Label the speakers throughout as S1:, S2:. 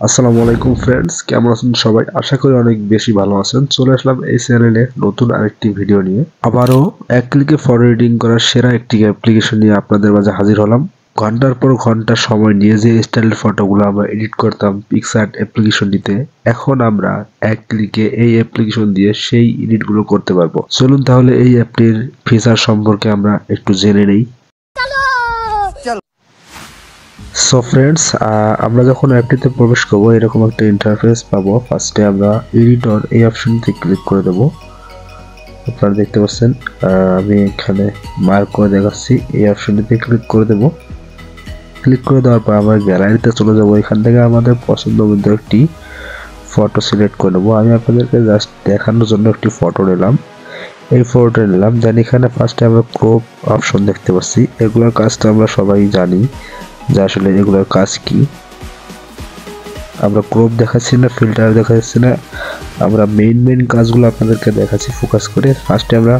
S1: আসসালামু আলাইকুম ফ্রেন্ডস, কেমন আছেন সবাই? আশা করি অনেক বেশি ভালো আছেন। চলে আসলাম এই চ্যানেলে নতুন আরেকটি ভিডিও নিয়ে। আবারও এক ক্লিকে ফটো এডিটিং করার সেরা একটি অ্যাপ্লিকেশন নিয়ে আপনাদের মাঝে হাজির হলাম। ঘন্টার পর ঘন্টা সময় নিয়ে যে স্টাইলের ফটোগুলো আমরা এডিট করতাম পিক্সআর্ট অ্যাপ্লিকেশনটিতে, এখন আমরা এক ক্লিকে এই অ্যাপ্লিকেশন দিয়ে সেই এডিটগুলো করতে পারবো। চলুন তাহলে এই অ্যাপটির ফিচার সম্পর্কে আমরা একটু জেনে নেই। সো ফ্রেন্ডস, আমরা যখন অ্যাপটিতে প্রবেশ করবো এরকম একটা ইন্টারফেস পাবো। ফার্স্টে আমরা এডিটর এই অপশনটি ক্লিক করে দেবো। আপনারা দেখতে পাচ্ছেন আমি এখানে মার্ক করে দেখাচ্ছি, এই অপশনটিতে ক্লিক করে দেব। ক্লিক করে দেওয়ার পর আমরা গ্যালারিতে চলে যাব। এখান থেকে আমাদের পছন্দ মতো একটি ফটো সিলেক্ট করে নেবো। আমি আপনাদেরকে জাস্ট দেখানোর জন্য একটি ফটো নিলাম, এই ফটোটা নিলাম। দেন এখানে ফার্স্টে আমরা ক্রপ অপশন দেখতে পাচ্ছি। এগুলোর কাজটা আমরা সবাই জানি যে আসলে এগুলোর কাজ কি। আমরা ক্রপ দেখাচ্ছি না, ফিল্টার দেখাচ্ছি না, আমরা মেইন কাজগুলো আপনাদেরকে দেখাচ্ছি ফোকাস করে। ফার্স্টে আমরা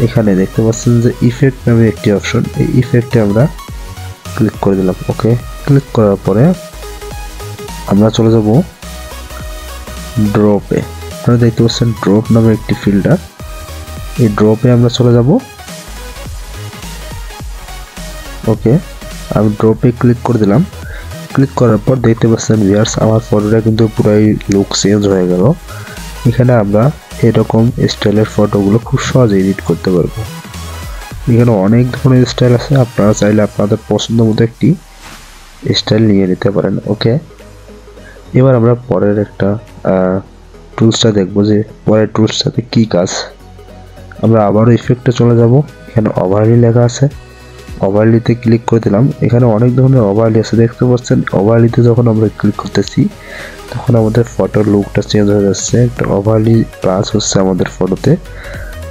S1: এখানে দেখতে পাচ্ছেন যে ইফেক্ট নামে একটি অপশন, এই ইফেক্টে আমরা ক্লিক করে দিলাম। ওকে, ক্লিক করার পরে আমরা চলে যাব ড্রপে। আপনারা দেখতে পাচ্ছেন ড্রপ নামে একটি ফিল্টার, এই ড্রপে আমরা চলে যাব। ওকে, আমি ড্রপে ক্লিক করে দিলাম। ক্লিক করার পর দেখতে পাচ্ছেন ভিউয়ার্স, আমার ফটোটা কিন্তু পুরাই লুক চেঞ্জ হয়ে গেল। এখানে আমরা এরকম স্টাইলের ফটোগুলো খুব সহজে এডিট করতে পারবো। এখানে অনেক ধরনের স্টাইল আছে, আপনারা চাইলে আপনাদের পছন্দ মতো একটি স্টাইল নিয়ে নিতে পারেন। ওকে, এবার আমরা পরের একটা টুলসটা দেখবো যে পরের টুলসটাতে কি কাজ। আমরা আবারও ইফেক্টে চলে যাব। এখানে ওভারলি লেখা আছে, ওভারলিতে ক্লিক করে দিলাম। এখানে অনেক ধরনের ওভারলি আছে দেখতে পাচ্ছেন। ওভারলিতে যখন আমরা ক্লিক করতেছি তখন আমাদের ফটোর লুকটা চেঞ্জ হয়ে যাচ্ছে, একটা ওভারলি প্লাস হচ্ছে আমাদের ফটোতে,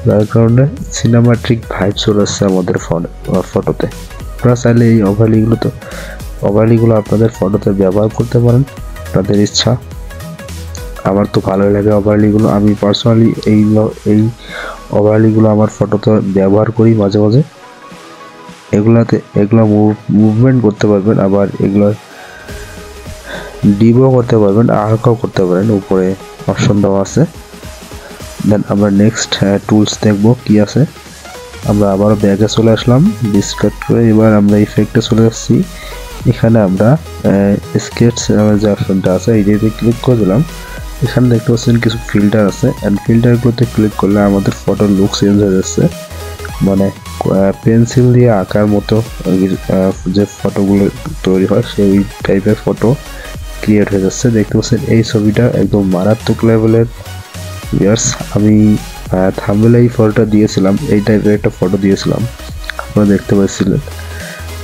S1: যার কারণে সিনেমাটিক ভাইব চলে আসছে আমাদের ফটোতে। আপনারা চাইলে এই ওভারলিগুলো আপনাদের ফটোতে ব্যবহার করতে পারেন, আপনাদের ইচ্ছা। আমার তো ভালোই লাগে ওভারলিগুলো, আমি পার্সোনালি এই ওভারলিগুলো আমার ফটোতে ব্যবহার করি মাঝে মাঝে। এগুলো মুভমেন্ট করতে পারবেন, আবার এগুলো ডিপও করতে পারবেন, হালকাও করতে পারেন, উপরে অপশন দেওয়া আছে। দেন আমরা নেক্সট টুলস দেখব কি আছে। আমরা আবারও ব্যাগে চলে আসলাম ডিসকার্ড করে। এবার আমরা ইফেক্টে চলে আসছি। এখানে আমরা স্কেটস যে অপশনটা আছে এইটাতে ক্লিক করে দিলাম। এখানে দেখতে পাচ্ছেন কিছু ফিল্টার আছে, অ্যান্ড ফিল্টারগুলোতে ক্লিক করলে আমাদের ফটোর লুক চেঞ্জ হয়ে যাচ্ছে, মানে পেন্সিল দিয়ে আঁকার মতো যে ফটোগুলো তৈরি হয় সেই টাইপের ফটো ক্রিয়েট হয়ে যাচ্ছে। দেখতে পাচ্ছেন এই ছবিটা একদম মারাত্মক লেভেলের। ভিউয়ার্স, আমি থাম্বনেলে এই ফটোটা দিয়েছিলাম, এই টাইপের একটা ফটো দিয়েছিলাম, আপনারা দেখতে পাচ্ছিলেন।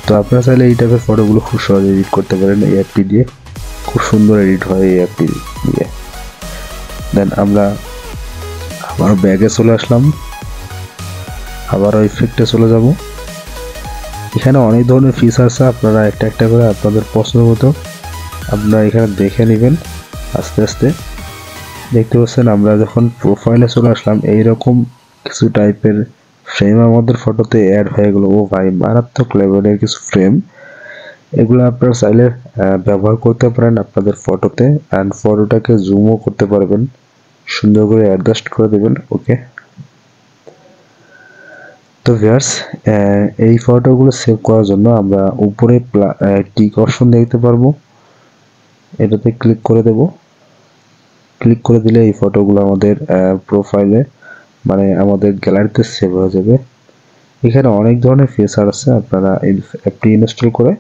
S1: তো আপনারা চাইলে এই টাইপের ফটোগুলো খুব সহজে এডিট করতে পারেন এই অ্যাপটি দিয়ে, খুব সুন্দর এডিট হয় এই অ্যাপটি দিয়ে। দেন আমরা আবারও ব্যাগে চলে আসলাম, আবারও ইফেক্টে চলে যাব। এখানে অনেক ধরনের ফিচার আছে, আপনারা একটা একটা করে আপনাদের পছন্দ মতো আপনারা এখানে দেখে নেবেন আস্তে আস্তে। দেখতে পাচ্ছেন আমরা যখন প্রোফাইলে চলে আসলাম এইরকম কিছু টাইপের ফ্রেম আমাদের ফটোতে অ্যাড হয়ে গেল। ও ভাই, মারাত্মক লেভেলের কিছু ফ্রেম, এগুলো আপনারা চাইলে ব্যবহার করতে পারেন আপনাদের ফটোতে, অ্যান্ড ফটোটাকে জুমও করতে পারবেন, সুন্দর করে অ্যাডজাস্ট করে দেবেন। ওকে, তো ভিউয়ার্স, এই ফটোগুলো সেভ করার জন্য আমরা উপরে টিক অপশন দেখতে পারবো, এটাতে ক্লিক করে দেব। ক্লিক করে দিলে এই ফটোগুলো আমাদের প্রোফাইলে মানে আমাদের গ্যালারিতে সেভ হয়ে যাবে। এখানে অনেক ধরনের ফিচার আছে, আপনারা এই অ্যাপটি ইনস্টল করে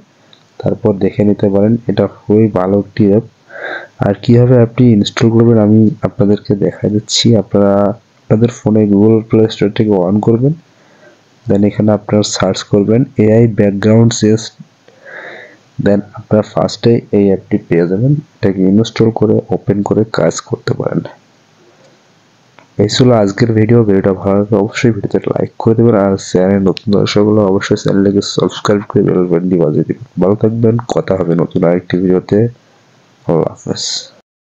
S1: তারপর দেখে নিতে পারেন। এটা খুবই ভালো একটি অ্যাপ। আর কীভাবে অ্যাপটি ইনস্টল করবেন আমি আপনাদেরকে দেখাই দিচ্ছি। আপনারা আপনাদের ফোনে গুগল প্লে স্টোর থেকে অন করবেন, দেন এখানে আপনারা সার্চ করবেন এআই ব্যাকগ্রাউন্ড চেঞ্জ। দেন আপনারা ফার্স্টে এই অ্যাপটি পেয়ে যাবেন, এটাকে ইনস্টল করে ওপেন করে কাজ করতে পারেন। এই ছিল আজকের ভিডিওটা ভালো লাগলে অবশ্যই ভিডিওতে লাইক করে দেবেন, আর চ্যানেল নতুন দর্শক হলে অবশ্যই চ্যানেলটাকে সাবস্ক্রাইব করে বেল বাটনটি বাজিয়ে দিবেন। ভালো থাকবেন, কথা হবে নতুন আরেকটি ভিডিওতে। আল্লাহ হাফেজ।